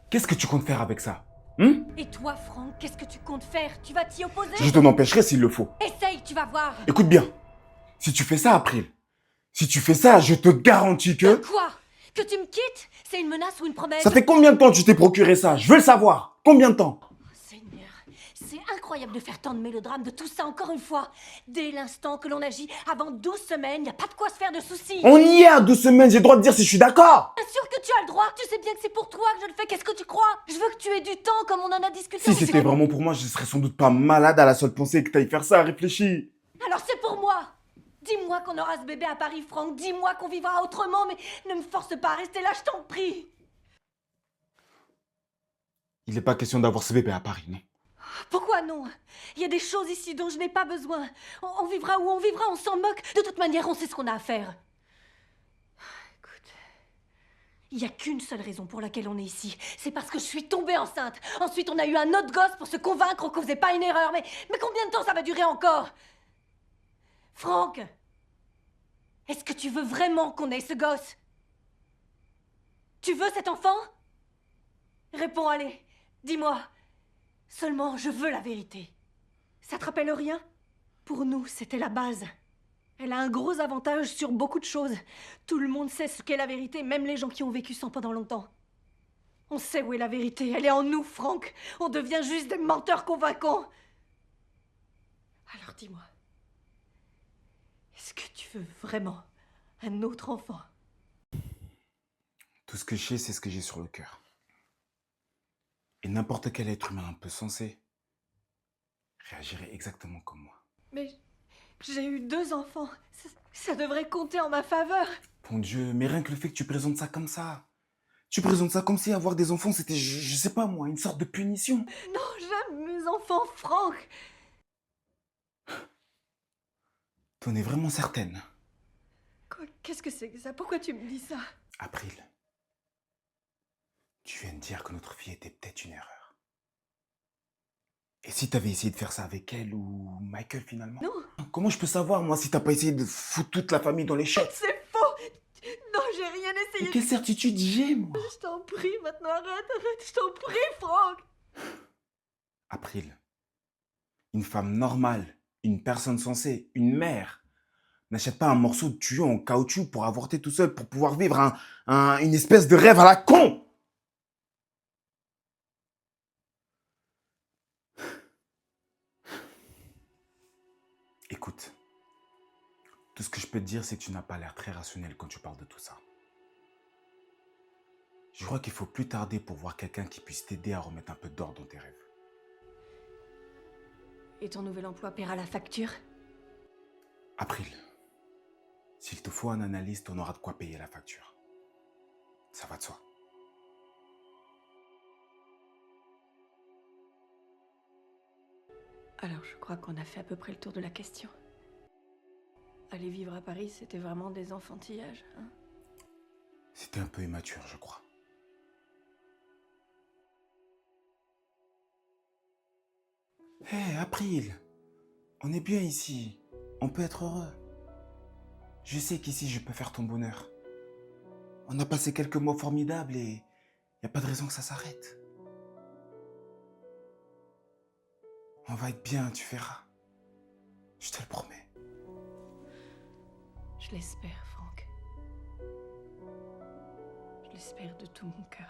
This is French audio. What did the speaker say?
Qu'est-ce que tu comptes faire avec ça? Et toi, Franck, qu'est-ce que tu comptes faire? Tu vas t'y opposer? Je t'en empêcherai s'il le faut. Essaye, tu vas voir. Écoute bien, si tu fais ça, April, si tu fais ça, je te garantis que... Quoi? Que tu me quittes? C'est une menace ou une promesse? Ça fait combien de temps que tu t'es procuré ça? Je veux le savoir. Combien de temps? Seigneur, c'est incroyable de faire tant de mélodrames de tout ça encore une fois. Dès l'instant que l'on agit, avant 12 semaines, y a pas de quoi se faire de soucis. On y est à 2 semaines, j'ai le droit de dire si je suis d'accord. Bien sûr que tu as le droit. Tu sais bien que c'est pour toi que je le fais. Qu'est-ce que tu crois? Je veux que tu aies du temps comme on en a discuté. Si c'était vraiment pour moi, je serais sans doute pas malade à la seule pensée que t'ailles faire ça, réfléchis. Alors c'est pour moi. Dis-moi qu'on aura ce bébé à Paris, Franck. Dis-moi qu'on vivra autrement, mais ne me force pas à rester là, je t'en prie. Il n'est pas question d'avoir ce bébé à Paris, non? Pourquoi non? Il y a des choses ici dont je n'ai pas besoin. On vivra où on vivra, on s'en moque. De toute manière, on sait ce qu'on a à faire. Écoute, il n'y a qu'une seule raison pour laquelle on est ici. C'est parce que je suis tombée enceinte. Ensuite, on a eu un autre gosse pour se convaincre qu'on faisait pas une erreur. Mais combien de temps ça va durer encore? Franck, est-ce que tu veux vraiment qu'on ait ce gosse? Tu veux cet enfant? Réponds, allez. Dis-moi. Seulement, je veux la vérité. Ça te rappelle rien? Pour nous, c'était la base. Elle a un gros avantage sur beaucoup de choses. Tout le monde sait ce qu'est la vérité, même les gens qui ont vécu sans pendant longtemps. On sait où est la vérité. Elle est en nous, Franck. On devient juste des menteurs convaincants. Alors dis-moi. Est-ce que tu veux vraiment un autre enfant? Tout ce que je sais, c'est ce que j'ai sur le cœur. Et n'importe quel être humain un peu sensé réagirait exactement comme moi. Mais j'ai eu 2 enfants. Ça devrait compter en ma faveur. Bon Dieu, mais rien que le fait que tu présentes ça comme ça. Tu présentes ça comme si avoir des enfants, c'était, je sais pas moi, une sorte de punition. Non, j'aime mes enfants, Franck. T'en es vraiment certaine? Quoi, qu'est-ce que c'est que ça? Pourquoi tu me dis ça? April, tu viens de dire que notre fille était peut-être une erreur. Et si t'avais essayé de faire ça avec elle ou Michael finalement? Non, Comment je peux savoir, moi, si t'as pas essayé de foutre toute la famille dans les chiottes? c'est faux. Non, j'ai rien Mais essayé. quelle certitude j'ai, moi? Je t'en prie, maintenant arrête, je t'en prie, Franck. April, une femme normale, une personne sensée, une mère, n'achète pas un morceau de tuyau en caoutchouc pour avorter tout seul, pour pouvoir vivre une espèce de rêve à la con! Écoute, tout ce que je peux te dire, c'est que tu n'as pas l'air très rationnel quand tu parles de tout ça. Je crois qu'il faut plus tarder pour voir quelqu'un qui puisse t'aider à remettre un peu d'ordre dans tes rêves. Et ton nouvel emploi paiera la facture? April, s'il te faut un analyste, on aura de quoi payer la facture. Ça va de soi. Alors, je crois qu'on a fait à peu près le tour de la question. Aller vivre à Paris, c'était vraiment des enfantillages, hein? C'était un peu immature, je crois. Hé, April, on est bien ici. On peut être heureux. Je sais qu'ici, je peux faire ton bonheur. On a passé quelques mois formidables et il n'y a pas de raison que ça s'arrête. On va être bien, tu verras. Je te le promets. Je l'espère, Franck. Je l'espère de tout mon cœur.